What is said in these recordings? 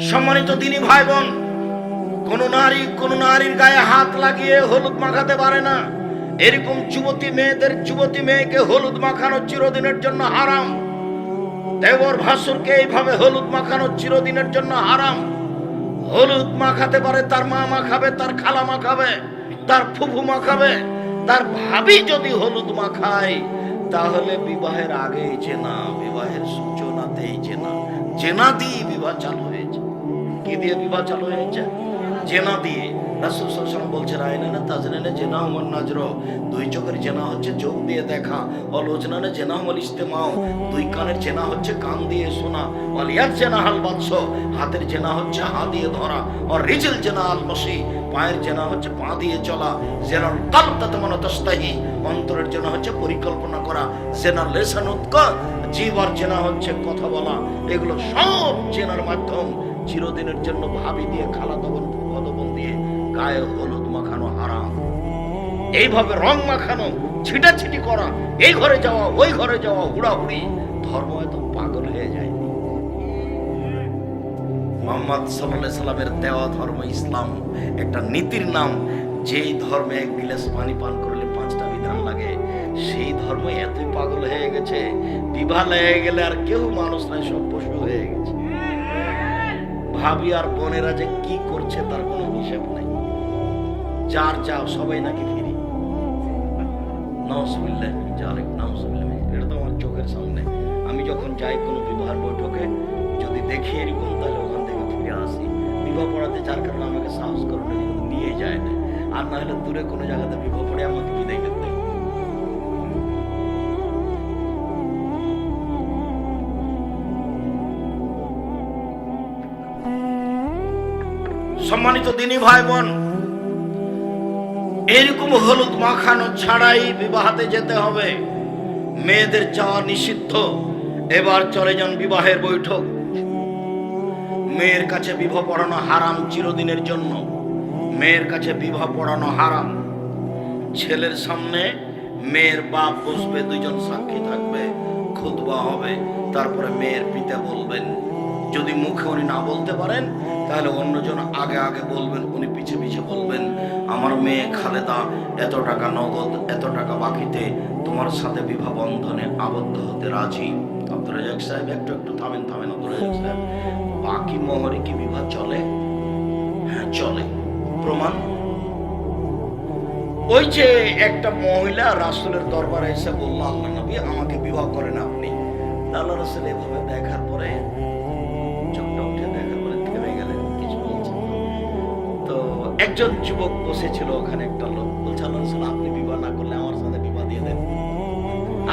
সম্মানিত দিনী ভাই বোন, কোন নারীর গায়ে হাত লাগিয়ে হলুদ মাখাতে পারে না। এরকম যুবতী মেয়েকে হলুদ মাখানো চিরদিনের জন্য হারাম। দেবর ভাসুরকে এইভাবে হলুদ মাখানো চিরদিনের জন্য হারাম। হলুদ মাখাতে পারে তার মা মাখাবে, তার খালা মাখাবে, তার ফুফু মাখাবে। তার ভাবি যদি হলুদ মাখায় তাহলে বিবাহের আগে জেনা, বিবাহের সূচনাতেই জেনা। জেনা দিয়ে বিবাহ চালু হয়েছে। কি দিয়ে বিবাহ চালু হয়েছে? জেনা দিয়ে। রাসূল সাল্লাল্লাহু আলাইহি ওয়াসাল্লাম বলছেন, আইনানে তাজনানে জেনা হুমুন নাজর। দুই চোখের জেনা হচ্ছে চোখ দিয়ে দেখা। অলুজনানে জেনা হুমুল ইস্তেমাউ। দুই কানের জেনা হচ্ছে কান দিয়ে শোনা। ওয়ালিয়াদ জেনা হাল বাতস। হাতের জেনা হচ্ছে হাত দিয়ে ধরা। আর রিজল জেনা আল মশি। পায়ের জেনা হচ্ছে পা দিয়ে চলা। জেনাল কলব তাতমানা তাস্তাহি। অন্তরের জেনা হচ্ছে পরিকল্পনা করা। জেনাল লিসানুতক। জিহ্বার জেনা হচ্ছে কথা বলা। এগুলো সব জেনার মাধ্যম। চিরদিনের জন্য ভাবি দিয়ে, খালাতো বোন, ফুফাতো বোন দিয়ে গায়ে হলুদ মাখানো হারাম। এইভাবে রং মাখানো, ছিটাছিটি করা, এই ঘরে যাওয়া ওই ঘরে যাওয়া, হুড়াহুড়ি, ধর্ম এত পাগল হয়ে যায়নি। মুহাম্মদ সাল্লাল্লাহু আলাইহি সাল্লামের দেওয়া ধর্ম ইসলাম একটা নীতির নাম। যেই ধর্মে এক গিলাস পানি পান করলে 5টা বিধান লাগে, সেই ধর্ম এতই পাগল হয়ে গেছে, বিবাহ লেগে গেলে আর কেউ মানুষ নাই, সব পশু হয়ে গেছে। ভাবি আর বোনেরা যে কি করছে তার কোনো হিসাব নেই। যার যাও সবাই নাকি ফিরি। নাউজুবিল্লাহ, নাউজুবিল্লাহ। এটা তো আমার চোখের সামনে। আমি যখন যাই কোনো বিবাহ বৈঠকে, যদি দেখি এরকম, তাহলে ওখান থেকে ফিরে আসি। বিবাহ পড়াতে যার কারণে আমাকে সাহস করে নিয়ে যায় না। আর না হলে দূরে কোনো জায়গাতে বিবাহ পড়ে আমাকে বিদায় করতে। সম্মানিত দিনী ভাই বোন, এরকম হলুদ মাখানো ছাড়াই বিবাহতে যেতে হবে। মেয়েদের যাওয়া নিষিদ্ধ। এবার চলে যান বিবাহের বৈঠক। মেয়ের কাছে বিবাহ পড়ানো হারাম চিরদিনের জন্য। মেয়ের কাছে বিবাহ পড়ানো হারাম। ছেলের সামনে মেয়ের বাপ বসবে, 2জন সাক্ষী থাকবে, খুতবা হবে, তারপরে মেয়ের পিতা বলবেন। যদি মুখে উনি না বলতে পারেন তাহলে অন্যজন আগে আগে বলবেন, উনি পিছে পিছে বলবেন, আমার মেয়ে খালেদা এত টাকা নগদ, এত টাকা বাকিতে তোমার সাথে বিবাহ বন্ধনে আবদ্ধ হতে রাজি। আব্দুর রাজ্জাক সাহেব, একটু থামেন। আব্দুর রাজ্জাক সাহেব, বাকি মোহরে কি বিবাহ চলে? হ্যাঁ চলে। প্রমাণ? ওই যে একটা মহিলা রাসূলের দরবারে এসে বলল, আল্লাহ নবী আমাকে বিবাহ করেন আপনি। আল্লাহ রাসূল এভাবে দেখার পরে, চোখটা উঠে দেখার পরে থেমে গেলেন, কিছু বলছেন না। তো একজন যুবক বসেছিল ওখানে, একটা লোক বলছে, আল্লাহ রাসূল আপনি বিবাহ না করলে আমার সাথে বিবাহ দিয়ে দেন।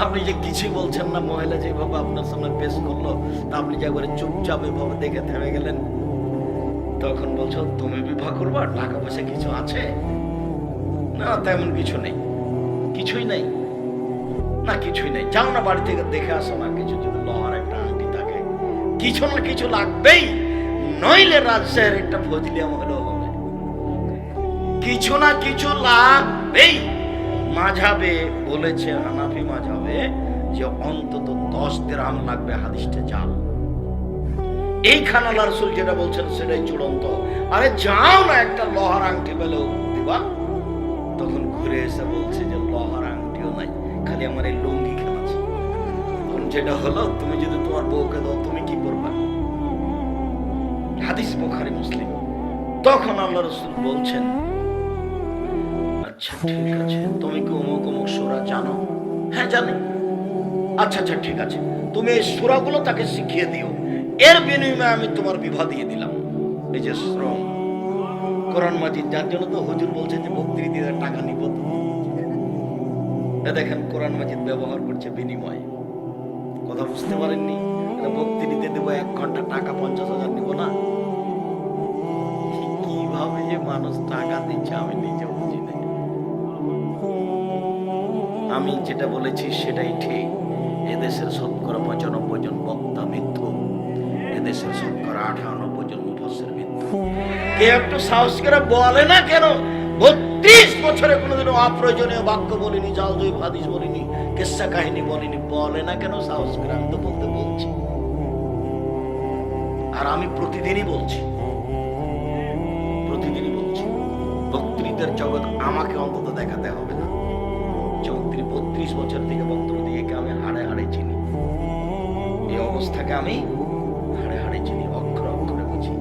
আপনি যে কিছুই বলছেন না, মহিলা যেভাবে আপনার সামনে পেশ করলো, তা আপনি যে একবারে চুপচাপ এভাবে দেখে থেমে গেলেন। তখন বলছো তুমি বিবাহ করবা, টাকা পয়সা কিছু আছে? না তেমন কিছু নেই। কিছুই নেই? না কিছুই নেই। যাও না বাড়ি থেকে দেখে আসো না, কিছু যদি লোহার একটা আংটি থাকে, কিছু না কিছু লাগবেই, নইলে রাজশাহীর একটা ফজলিয়াম হলেও হবে। কিছু না কিছু লাগবেই। মাঝাবে বলেছে, হানাফি মাঝাবে, যে অন্তত 10 দিরহাম লাগবে, হাদিসটা জাল। এইখানে আল্লাহ রাসূল যেটা বলছেন সেটাই চূড়ান্ত। আরে যাও না, একটা লোহার আংটি পেলেও দিবা। তখন ঘুরে এসে বলছে যে লোহার আংটিও নাই, খালি আমার এই লুঙ্গি খান আছে। যেটা হলো, তুমি যদি তোমার বউকে দাও তুমি কি করবা? হাদিস বুখারী মুসলিম। তখন আল্লাহ রাসূল বলছেন, আচ্ছা ঠিক আছে, তুমি কি অমুক অমুক সূরা জানো? হ্যাঁ জানি। আচ্ছা ঠিক আছে, তুমি এই সূরাগুলো তাকে শিখিয়ে দিও, এর বিনিময়ে আমি তোমার বিবাহ দিয়ে দিলাম। এই যে শ্রম, কোরআন মাজিদ, যার জন্য তো হুজুর বলছে যে বক্তৃতা দিয়ে টাকা নিব। দেখেন কোরআন মাজিদ ব্যবহার করছে বিনিময়। কথা বুঝতে পারেননি? বক্তৃতা দেবো 1 ঘন্টা, টাকা 50,000 নিব না। কিভাবে যে মানুষ টাকা দিচ্ছে আমি নিজে বুঝি না। আমি যেটা বলেছি সেটাই ঠিক। এদেশের 95% জন বক্তা মিথ্যু। এদেশের 58% জন মুফাসসির মিথ্যু। কে একটু সাহস করে বলে না কেন? 32 বছরে কোনোদিনও অপ্রয়োজনীয় বাক্য বলিনি, জালজয়ী হাদিস বলিনি, কিসসা কাহিনী বলিনি। বলে না কেন সাহস করে? আমি তো বলছি। আর আমি প্রতিদিনই বলছি বক্তৃতার জগৎ আমাকে অন্তত দেখাতে হবে না। 32 বছর থেকে বক্তব্য দিয়ে আমি হাড়ে হাড়ে চিনি, এই অবস্থাকে আমি হাড়ে হাড়ে চিনি, অক্ষরে অক্ষরে বুঝি।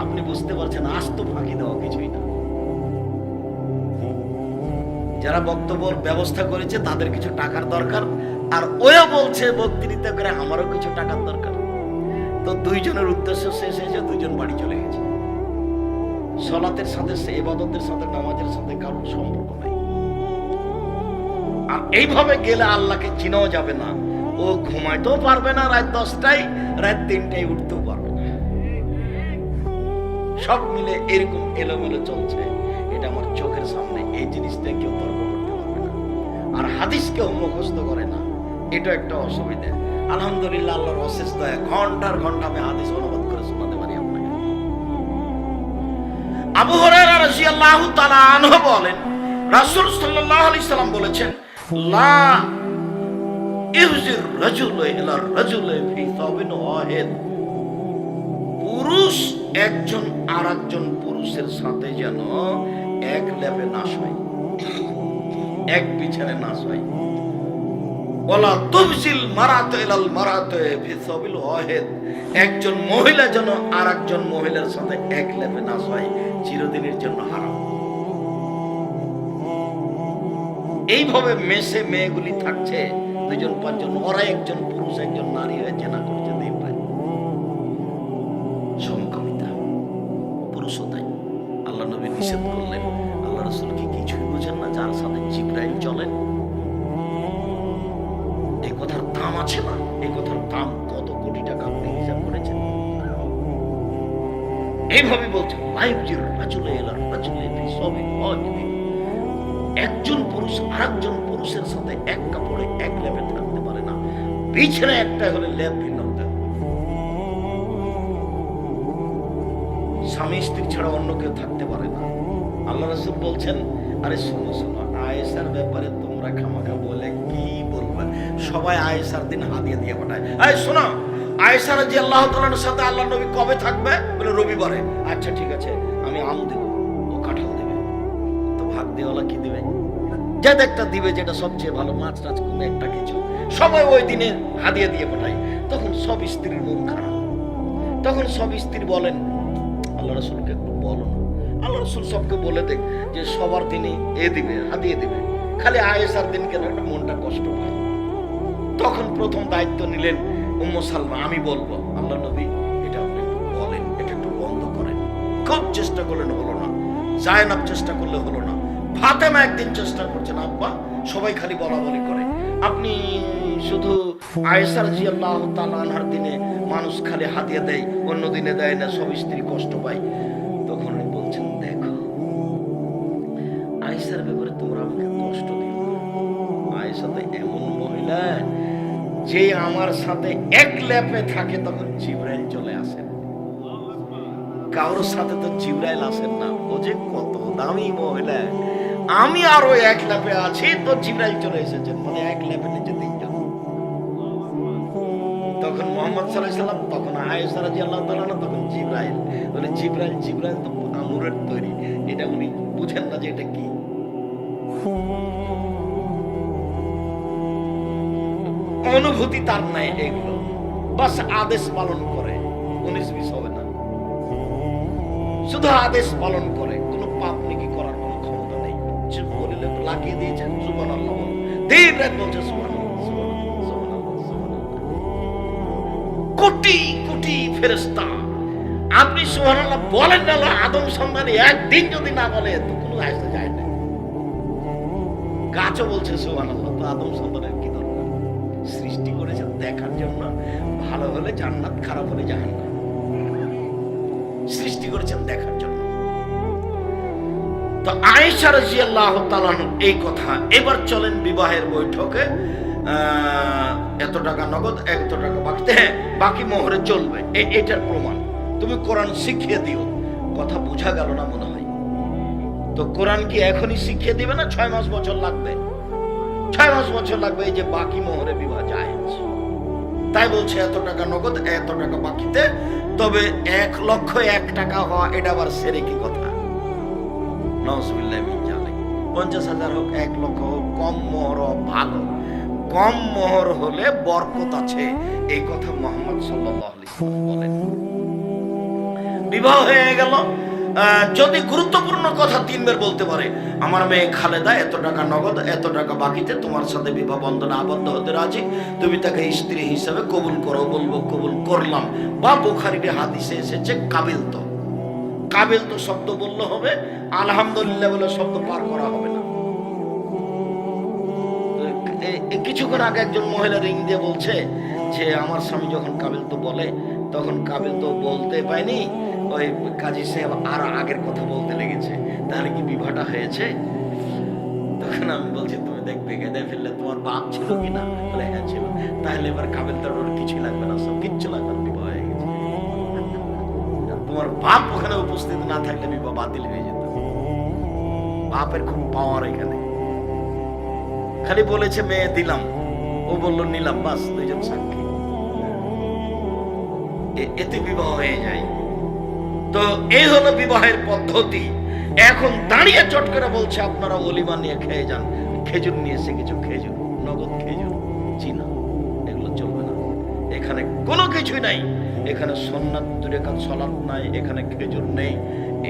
আপনি বুঝতে পারছেন, আস্ত ফাঁকি দেওয়া কিছুই না। যারা বক্তব্যের ব্যবস্থা করেছে তাদের কিছু টাকার দরকার, আর ওরা বলছে বক্তৃতা করে আমারও কিছু টাকার দরকার। তো দুইজনের উদ্দেশ্য শেষ হয়েছে, দুইজন বাড়ি চলে গেছে। সালাতের সাথে, ইবাদতের সাথে, নামাজের সাথে কারোর সম্পর্ক নাই। আর এইভাবে গেলে আল্লাহকে চিনাও যাবে না, ও ঘুমাইতেও পারবে না, রাত 10টায় রাত 3টায় উঠতেও পারবে না। সব মিলে এরকম এলোমেলো চলছে। এটা আমার চোখের সামনে, এই জিনিসটা কেউ তর্ক করতে পারবে না। আর হাদিস কেউ মুখস্থ করে না, এটা একটা অসুবিধা। আলহামদুলিল্লাহ, আল্লাহর অশেষ দয়া, ঘন্টার ঘন্টা আমি হাদিস অনুবাদ করে শোনাতে পারি আপনাকে। আবু হুরায়রা রাদিয়াল্লাহু তাআলা আনহু বলেন, রাসূল সাল্লাল্লাহু আলাইহি সাল্লাম বলেছেন, লা ইহজির রাজুলু ইলা রাজুলি ফি সাবিন ওয়াহিদ। পুরুষ একজন আরেকজন পুরুষের সাথে যেন এক লেপে না শোয়, এক বিছানে না শোয়। ওয়ালা তুবসিল মারাতু ইলাল মারাতু ফি সাবিল ওয়াহিদ। একজন মহিলা যেন আরেকজন মহিলার সাথে এক লেপে না শোয়, চিরদিনের জন্য হারাম। এইভাবে মেসে মেয়েগুলি থাকছে, 2-5 ওরা একজন পুরুষ একজন নারী হয়ে জেনা করছে। দেখবেন সমকামিতা, পুরুষতাই আল্লাহ নবী নিষেধ করলেন। আল্লাহ রাসূল কি কিছুই বোঝেন না? যার সাথে জিবরাইল চলেন, এই কথার দাম আছে না? এই কথার দাম কত কোটি টাকা আপনি হিসাব করেছেন? এইভাবে বলছেন, লাইফজির রাজুলে ইলা রাজুলি ফি সাবিল ওয়াহিদ। একজন পুরুষ আরেকজন পুরুষের সাথে এক কাপড়ে এক লেপে থাকতে পারে না, বিছানা একটা হলে লেপ ভিন্ন হতে হবে। স্বামী স্ত্রী ছাড়া অন্য কেউ থাকতে পারে না। আল্লাহ রাসূল বলছেন, আরে শোনো শোনো, আয়েশার ব্যাপারে তোমরা খামাখা বলে কি বলবে? সবাই আয়েশার দিন হাদিয়া দিয়ে পাঠায়। এই শোনো, আয়েশা রাদিয়াল্লাহু তাআলার সাথে আল্লাহ নবী কবে থাকবে? বলে রবিবারে। আচ্ছা ঠিক আছে, আমি আম দেব, ও কাঁঠাল দেবে। তো ভাগ দেওয়ালা কি দিবে? যাতে একটা দিবে যেটা সবচেয়ে ভালো, মাছ টাছ কোনো একটা কিছু। সবাই ওই দিনে হাদিয়া দিয়ে পাঠায়। তখন সব স্ত্রীর মন খারাপ। তখন সব স্ত্রী বলেন, আল্লাহ রাসূলকে একটু বলো না। আল্লাহ রাসূল সবকে বলে দেখ যে সবার দিনে এ দিবে, হাদিয়া দিবে, খালি আয়েশার দিন কেন একটা মনটা কষ্ট পায়। তখন প্রথম দায়িত্ব নিলেন উম্মু সালমা, আমি বলবো। আল্লাহ নবী, এটা আপনি একটু বলেন, এটা একটু বন্ধ করেন। খুব চেষ্টা করলেন, হলো না। জায়নাব চেষ্টা করলে হলো না। ফাতেমা একদিন চেষ্টা করছেন, আব্বা সবাই খালি বলা বলি করে, আপনি শুধু আয়েশা রাদিয়াল্লাহু তাআলা আনহার দিনে মানুষ খালি হাদিয়া দেয়, অন্য দিনে দেয় না, সব স্ত্রী কষ্ট পায়। তখন উনি বলছেন, দেখো আয়েশার ব্যাপারে তোমরা আমাকে কষ্ট দিও না। আয়েশা তো এমন মহিলা যে আমার সাথে এক ল্যাপে থাকে, তখন জিবরাইল চলে আসেন। কারোর সাথে তো জিবরাইল আসেন না। ও যে কত দামি মহিলা, আমি আরো এক ল্যাপে আছি তো জিবরাইল চলে এসেছেন, মানে এক ল্যাপে নিচে 3জন। তখন মুহাম্মদ সাল্লাল্লাহু আলাইহি সাল্লাম, তখন আয়েশা রাদিয়াল্লাহু তাআলা, তখন জিবরাইল। বলে জিবরাইল, জিবরাইল তো আঙুরের তৈরি, এটা উনি বুঝেন না যে এটা কি। অনুভূতি তার নাই এগুলো, বাস আদেশ পালন করে, 19-20 হবে না, শুধু আদেশ পালন করে, কোনো পাপ নাকি করার কোনো ক্ষমতা নেই। বলিলে লাগিয়ে দিয়েছেন সুবহানাল্লাহ, দিন রাত বলছে সুবহানাল্লাহ, সুবহানাল্লাহ, সুবহানাল্লাহ, সুবহানাল্লাহ। কোটি কোটি ফেরেশতা, আপনি সুবহানাল্লাহ বলেন না, আদম সন্তানে একদিন যদি না বলে তো কোনো আসতে যায় না। গাছও বলছে সুবহানাল্লাহ, তো আদম সন্তানের কি দরকার? সৃষ্টি করেছে দেখার জন্য, ভালো হলে জান্নাত, খারাপ হলে জাহান্নাম। সৃষ্টি করেছেন দেখার জন্য। তো আয়েশা রাদিয়াল্লাহু তাআলা এই কথা। এবার চলেন বিবাহের বৈঠকে, এত টাকা নগদ, এত টাকা বাকি, বাকি মোহরে চলবে, এটার প্রমাণ তুমি কোরআন শিখিয়ে দিও। কথা বোঝা গেল না মনে হয়? তো কোরআন কি এখনই শিখিয়ে দিবে না 6 মাস বছর লাগবে? 6 মাস বছর লাগবে। এই যে বাকি মোহরে বিবাহ জায়েজ, তাই বলছে এত টাকা নগদ, এত টাকা বাকিতে। তবে 1,01,000 টাকা হওয়া এটা আবার সেরে কি কথা? নাউজুবিল্লাহি মিন যালিক। 50,000 হোক, 1 লক্ষ হোক, কম মোহর হোক, ভালো। কম মোহর হলে বরকত আছে, এই কথা মুহাম্মদ সাল্লাল্লাহু আলাইহি ওয়াসাল্লাম বলেন। বিবাহ হয়ে গেল, যদি গুরুত্বপূর্ণ কথা 3 বার বলতে পারে, আমার মেয়ে খালেদা এত টাকা নগদ, এত টাকা বাকিতে তোমার সাথে বিবাহ বন্ধনে আবদ্ধ হতে রাজি, তুমি তাকে স্ত্রী হিসেবে কবুল করো, বলবো কবুল করলাম। বা বুখারীর হাদিসে এসেছে কাবিল তো, কাবিল তো শব্দ বললে হবে, আলহামদুলিল্লাহ বলে শব্দ পার করা হবে না। কিছুক্ষণ আগে একজন মহিলা রিং দিয়ে বলছে যে আমার স্বামী যখন কাবিল তো বলে, তখন কাবিল তো বলতে পাইনি, ওই কাজী সাহেব আর আগের কথা বলতে লেগেছে, তাহলে কি বিবাহটা হয়েছে? তখন আমি বলছি তুমি দেখবে কেঁদে ফেললে তোমার বাপ ছিল কিনা? বলে হ্যাঁ ছিল। তাহলে এবার কাবিল তো কিছুই লাগবে না, সব কিচ্ছু লাগবে না, বিবাহ হয়ে গেছে। তোমার বাপ ওখানে উপস্থিত না থাকলে বিবাহ বাতিল হয়ে যেত। বাপের খুব পাওয়ার এখানে। খালি বলেছে মেয়ে দিলাম, ও বললো নিলাম, বাস, দুইজন সাক্ষী, এতে বিবাহ হয়ে যায়। তো এই হলো বিবাহের পদ্ধতি। এখন দাঁড়িয়ে চট করে বলছে আপনারা ওলিমা নিয়ে খেয়ে যান, খেজুর নিয়েছে কিছু, খেজুর, নগদ খেজুর, চিনা, এগুলো চলবে না। এখানে কোনো কিছুই নাই, এখানে সুন্নাত 2 রাকাত সালাত নাই, এখানে খেজুর নেই।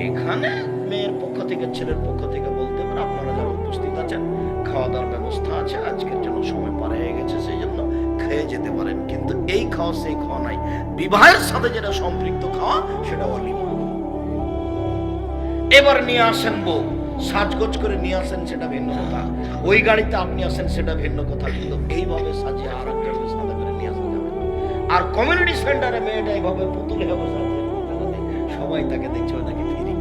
এখানে মেয়ের পক্ষ থেকে ছেলের পক্ষ থেকে বলতে পারে আপনারা যারা উপস্থিত আছেন খাওয়া দাওয়ার ব্যবস্থা আছে, আজকের জন্য সময় পার হয়ে গেছে, সেই জন্য খেয়ে যেতে পারেন। কিন্তু এই খাওয়া সেই খাওয়া নাই, বিবাহের সাথে যেটা সম্পৃক্ত খাওয়া সেটা ওলিমা। এবার নিয়ে আসেন বউ, সাজগোজ করে নিয়ে আসেন সেটা ভিন্ন কথা, ওই গাড়িতে আপনি আসেন সেটা ভিন্ন কথা, কিন্তু এইভাবে সাজিয়ে আর একজনকে সাদা করে নিয়ে আসা যাবে না। আর কমিউনিটি সেন্টারে মেয়েটা এইভাবে পুতুল হয়ে বসে আছে, সবাই তাকে দেখছে নাকি ফিরি।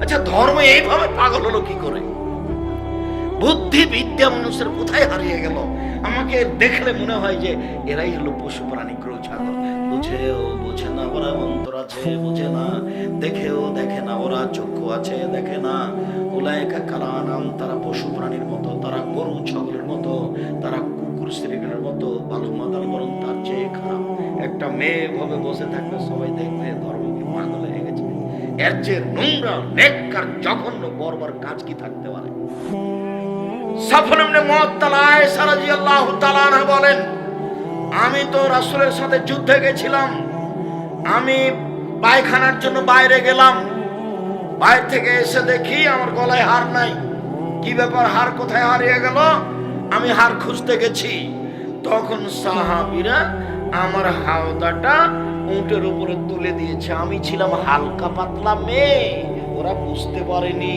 আচ্ছা, ধর্ম এইভাবে পাগল হলো কি করে? বুদ্ধি বিদ্যা মানুষের কোথায় হারিয়ে গেল? আমাকে দেখলে মনে হয় যে এরাই হলো পশু প্রাণী, গরু ছাগল। বুঝেও বোঝে না, ওরা অন্তর আছে বোঝে না, দেখেও দেখে না, ওরা চক্ষু আছে দেখে না। উলাইকা কালানাম, তারা পশু প্রাণীর মতো, তারা গরু ছাগলের মতো, তারা কুকুর শ্রীগুলোর মতো, বালু মাদাল, বরং তার চেয়ে খারাপ। একটা মেয়ে ভাবে বসে থাকবে, সবাই দেখবে ধর্মকে পাগল হয়ে গেছে। এর চেয়ে নোংরা, নেককার, জঘন্য, বর্বর কাজ কি থাকতে পারে? সাফর ইবনে মুআত্তাল আয়েশা রাদিয়াল্লাহু তাআলা আনহা বলেন, আমি তো রাসূলের সাথে যুদ্ধে গেছিলাম, আমি পায়খানার জন্য বাইরে গেলাম, বাইরে থেকে এসে দেখি আমার গলায় হার নাই। কি ব্যাপার, হার কোথায় হারিয়ে গেল? আমি হার খুঁজতে গেছি, তখন সাহাবীরা আমার হাওদাটা উটের উপরে তুলে দিয়েছে। আমি ছিলাম হালকা পাতলা মেয়ে, ওরা বুঝতে পারেনি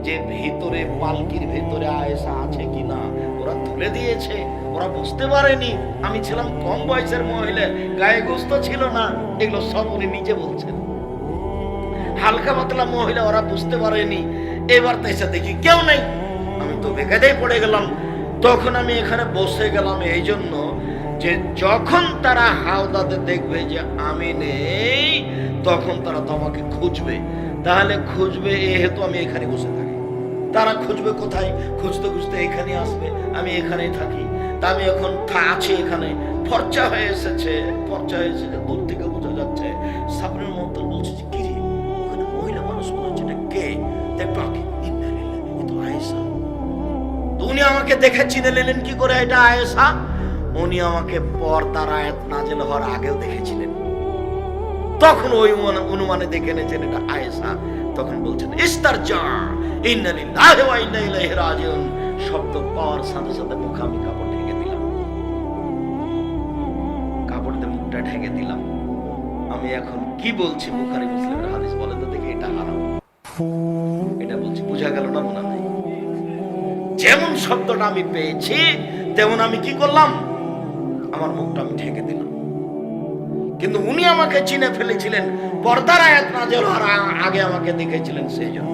যে ভিতরে পালকির ভিতরে আয়েশা আছে কিনা, ওরা তুলে দিয়েছে, ওরা বুঝতে পারেনি। আমি ছিলাম কম বয়সের মহিলা, গায়ে গোস্ত ছিল না, এগুলো সব উনি নিজে বলছেন। হালকা পাতলা মহিলা, ওরা বুঝতে পারেনি। এবার তো এসে দেখি কেউ নেই, আমি তো বেকায়দায় পড়ে গেলাম। তখন আমি এখানে বসে গেলাম এই জন্য যে যখন তারা হাওদাতে দেখবে যে আমি নেই, তখন তারা তো আমাকে খুঁজবে। তাহলে খুঁজবে এহেতু আমি এখানে বসে থাকি। তারা খুঁজবে কোথায়? খুঁজতে খুঁজতে এখানে আসবে, আমি এখানেই থাকি। তা আমি এখন আছি এখানে, ফর্চা হয়ে এসেছে, ফর্চা হয়ে এসেছে, দূর থেকে বোঝা যাচ্ছে। সাবরের মতো বলছে যে কি রে, ওখানে মহিলা মানুষ মনে হচ্ছে, এটা কে? দেখবা তো আয়েশা। তো উনি আমাকে দেখে চিনে নিলেন কি করে এটা আয়েশা? উনি আমাকে পর্দার আয়াত নাযিল হওয়ার আগেও দেখেছিলেন, তখন ওই অনুমানে দেখে নিয়েছেন এটা আয়েশা। তখন বলছেন ইস্তারজা, ইন্না লিল্লাহি ওয়া ইন্না ইলাইহি রাজিউন। শব্দ পাওয়ার সাথে সাথে মুখে আমি কাপড় ঢেকে দিলাম, কাপড় দিয়ে মুখটা ঢেকে দিলাম। আমি এখন কি বলছি? বুখারী মুসলিমের হাদিস, বলে তো দেখি এটা হারাম, এটা বলছি, বোঝা গেল না? মনে নাই যেমন শব্দটা আমি পেয়েছি তেমন আমি কি করলাম, আমার মুখটা আমি ঢেকে দিলাম। কিন্তু উনি আমাকে চিনে ফেলেছিলেন, পর্দার আয়াত নাযিল হওয়ার আগে আমাকে দেখেছিলেন, সেই জন্য।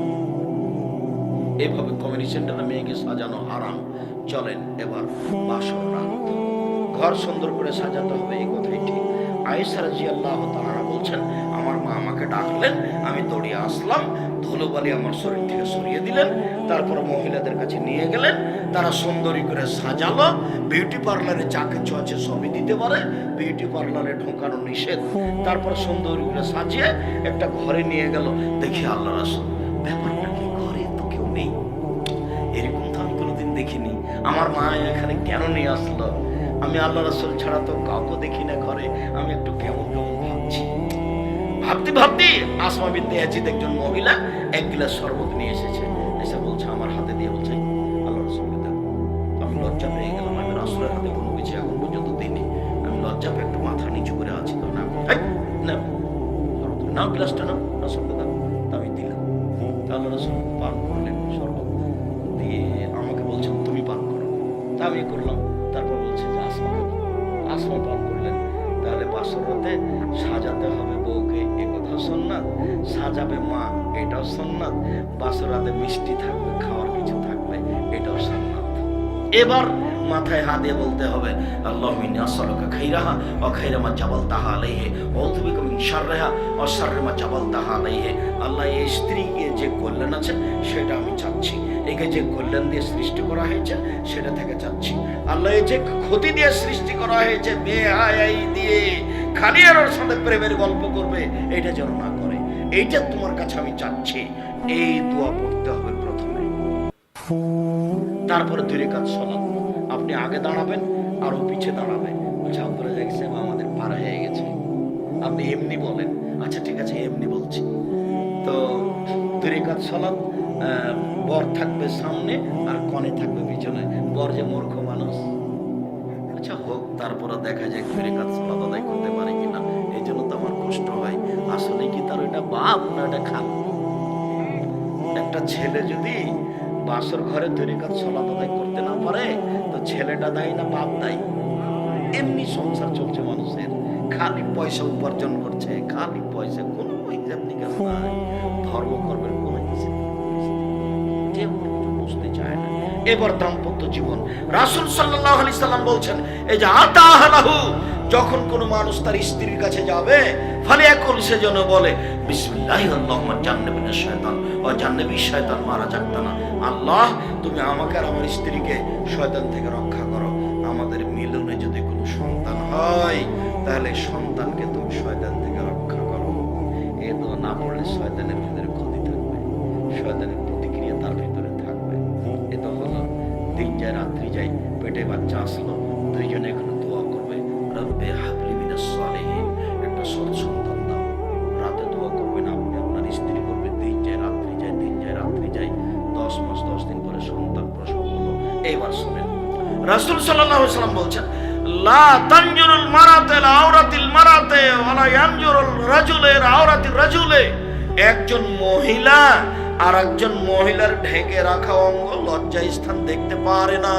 এভাবে কমিউনিটি সেন্টারে মেয়েকে সাজানো হারাম। চলেন এবার বাসর রাত, ঘর সুন্দর করে সাজাতে হবে, এই কথাই ঠিক। আয়েশা রাদিয়াল্লাহু তাআলা বলছেন, আমার মা আমাকে আমাকে ডাকলেন, আমি দৌড়িয়ে আসলাম, ধুলোবালি আমার শরীর থেকে সরিয়ে দিলেন, তারপর মহিলাদের কাছে নিয়ে গেলেন, তারা সুন্দরী করে সাজালো। বিউটি পার্লারে যা কিছু আছে সবই দিতে পারে, বিউটি পার্লারে ঢোকানো নিষেধ। তারপর সুন্দরী করে সাজিয়ে একটা ঘরে নিয়ে গেল। দেখি আল্লাহ রাসূল, ব্যাপারটা কি, ঘরে তো কেউ নেই, এরকম তো আমি কোনোদিন দেখিনি। আমার মা এখানে কেন নিয়ে আসলো? আমি আল্লাহ রাসূল ছাড়া তো কাউকে দেখি না ঘরে। আমি একটু কেমন কেমন ভাবছি। ভাবতে ভাবতে আসমা বিনতে ইয়াজিদ একজন মহিলা এক গ্লাস শরবত নিয়ে এসেছে, এসে বলছে, আমার হাতে দিয়ে বলছে, আল্লাহ রাসূলকে দাও। আমি লজ্জা পেয়ে গেলাম, আমি রাসূলের হাতে কোনো কিছু এখন পর্যন্ত দিইনি। আমি লজ্জা পেয়ে একটু মাথা নিচু করে আছি, তো না নাও গ্লাসটা নাও, রাসূলকে দাও। আমি দিলাম। আল্লাহ রাসূল পান করলেন শরবত দিয়ে, আমাকে বলছেন তুমি পান করো। তা আমি করলাম। তারপর বলছে যে আসমা পান করলেন। তাহলে বাসর রাতে সাজাতে হবে বউকে, এ কথা সুন্নাত। সাজাবে মা, এটাও সুন্নাত। বাসর রাতে মিষ্টি থাকবে, খাওয়ার কিছু থাকবে, এটাও সুন্নাত। এবার মাথায় হাত দিয়ে বলতে হবে, আল্লাহুম্মা ইন্নী আসআলুকা খাইরাহা ওয়া খাইরা মা জাবালতাহা আলাইহি ওয়া আউযু বিকা মিন শাররিহা ওয়া শাররি মা জাবালতাহা আলাইহি। আল্লাহ, এই স্ত্রীকে যে কল্যাণ আছে সেটা আমি চাচ্ছি, একে যে কল্যাণ দিয়ে সৃষ্টি করা হয়েছে সেটা থেকে চাচ্ছি। আল্লাহ, এই যে ক্ষতি দিয়ে সৃষ্টি করা হয়েছে, বেহায়াই দিয়ে খালি আর ওর সাথে প্রেমের গল্প করবে, এটা যেন না করে, এইটা তোমার কাছে আমি চাচ্ছি। এই দোয়া পড়তে হবে প্রথমে। তারপরে 2 রাকাত সালাত। আপনি আগে দাঁড়াবেন আর ও পিছে দাঁড়াবে। বলছে, আব্দুল রাজ্জাক সাহেব, আমাদের পার হয়ে গেছে, আপনি এমনি বলেন। আচ্ছা ঠিক আছে, এমনি বলছি। তো 2 রাকাত সালাত, বর থাকবে সামনে আর কনে থাকবে পিছনে। বর যে মূর্খ মানুষ, আচ্ছা হোক, তারপরে দেখা যায় 2 রাকাত সালাত আদায় করতে পারে কিনা। এই জন্য তো আমার কষ্ট হয়। আসলে কি তার ওটা বাপ না ওটা খাল? একটা ছেলে যদি বাসর ঘরে 2 রাকাত সালাত আদায় করতে না পারে, তো ছেলেটা দায়ী না বাপ দায়ী? এমনি সংসার চলছে মানুষের, খালি পয়সা উপার্জন করছে, খালি পয়সা, কোনো হিসাব নিকাশ নাই, ধর্ম কর্মের কোনো হিসাব কেউ কিছু বুঝতে চায় না। এবার দাম্পত্য জীবন, রাসূল সাল্লাল্লাহু আলাইহি সাল্লাম বলছেন, এই যে আতাহালাহু, যখন কোনো মানুষ তার স্ত্রীর কাছে যাবে, ফালিয়াকুল, সে যেন বলে, বিসমিল্লাহি আল্লাহুম্মা জান্নিবনা শায়তান ওয়া জান্নিবি শায়তান মা রাযাকতানা। আল্লাহ, তুমি আমাকে আর আমার স্ত্রীকে শয়তান থেকে রক্ষা করো। আমাদের মিলনে যদি কোনো সন্তান হয়, তাহলে সন্তানকে তুমি শয়তান থেকে রক্ষা করো। এ দোয়া না পড়লে শয়তানের ভিতরে ক্ষতি থাকবে, শয়তানের প্রতিক্রিয়া তার ভিতরে থাকবে। এটা হলো দিন যায় রাত্রি যায়, পেটে বাচ্চা আসলো, দুইজনে এখানে দোয়া করবে, রব্বে হাবলি মিনাস সালিহিন, একটা সৎ সন্তান দাও। রাতে দোয়া করবেন আপনি, আপনার স্ত্রী করবে, দিন যায় রাত্রি যায়, দিন যায় রাত্রি যায়, 10 মাস 10 দিন পরে সন্তান প্রসব হলো। এইবার শুনেন, রাসূল সাল্লাল্লাহু আলাইহি ওয়াসাল্লাম বলছেন, লা তানজুরুল মারাতে লা আওরাতিল মারাতে ওয়ালা ইয়ানজুরুল রাজুলের আওরাতির রাজুলে। একজন মহিলা আর একজন মহিলার ঢেকে রাখা অঙ্গ, লজ্জা স্থান দেখতে পারে না।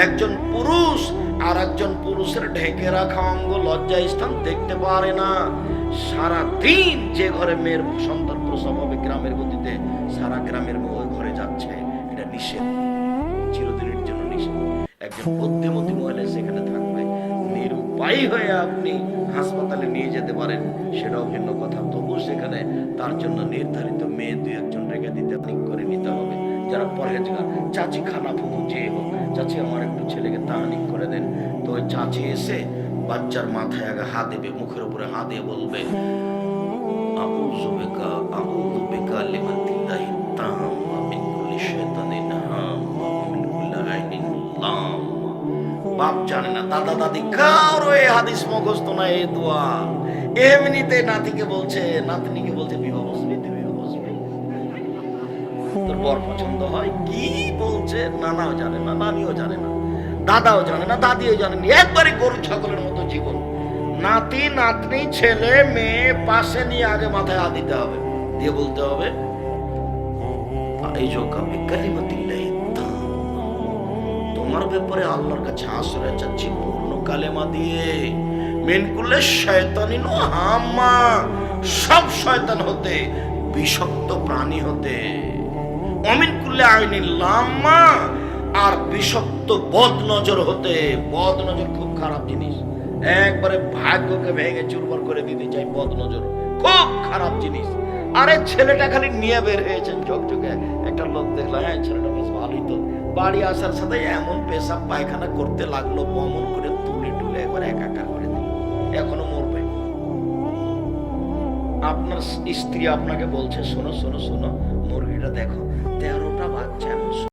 একজন পুরুষ আর একজন পুরুষের ঢেকে রাখা অঙ্গ, লজ্জা স্থান দেখতে পারে না। সারা দিন যে ঘরে মেয়ের সন্তান প্রসব হবে গ্রামের গতিতে, সারা গ্রামের ওই ঘরে যাচ্ছে, এটা নিষেধ, চিরদিনের জন্য নিষেধ। একজন বুদ্ধিমতী মহিলা সেখানে থাকবে, নিরুপায় হয়ে আপনি হাসপাতালে নিয়ে যেতে পারেন, সেটাও ভিন্ন কথা। তবু সেখানে তার জন্য নির্ধারিত মেয়ে 2-1 রেখে দিতে করে নিতে হবে, যারা পরহেজগার। চাচি খানা ফুকু যে হোক, চাচি আমার একটু ছেলেকে তাহানিক করে দেন, তো ওই চাচি এসে বাচ্চার মাথায় আগে হাত দেবে, মুখের উপরে হাত দিয়ে বলবে, আউযু বিকা আউযু বিকা লিমাতিল্লাহি তাম্মা মিন কুল্লি শাইতানিন হাম্মা ওয়া মিন কুল্লি আইনিন লাম্মা। বাপ জানে না, দাদা দাদি কারো এই হাদিস মুখস্থ না, এই দোয়া এমনিতে নাতিকে বলছে, নাতনিকে বলছে, বিবাহ বসবি, বিবাহ বসবি, তোর বর পছন্দ হয়, কি বলছে, নানাও জানে না, নানিও জানে না, দাদাও জানে না, দাদিও জানে না, একবারে গরু ছাগলের মতো জীবন। নাতি নাতনি ছেলে মেয়ে পাশে নিয়ে আগে মাথায় হাত দিতে হবে, দিয়ে বলতে হবে, তোমার ব্যাপারে আল্লাহর কাছে আশ্রয় চাচ্ছি পূর্ণ কালেমা দিয়ে, মিন কুল্লি শাইতানিন হাম্মা, সব শয়তান হতে, বিষাক্ত প্রাণী হতে, ওয়া মিন কুল্লি আইনিন লাম্মা, আর বিষাক্ত বদ নজর হতে। বদ নজর খুব খারাপ জিনিস, একবারে ভাগ্যকে ভেঙে চুরমার করে দিতে চাই। বদ নজর খুব খারাপ জিনিস। আরে ছেলেটা খালি নিয়ে বের হয়েছেন ঝকঝকে, একটা লোক দেখলো, হ্যাঁ ছেলেটা বেশ ভালোই তো, বাড়ি আসার সাথে এমন পেশাব পায়খানা করতে লাগলো, বমন করে তুলে টুলে একবার একাকার করে দিল, এখনো মরবে। আপনার স্ত্রী আপনাকে বলছে, শোনো শোনো শোনো, মুরগিটা দেখো, 13টা বাচ্চা।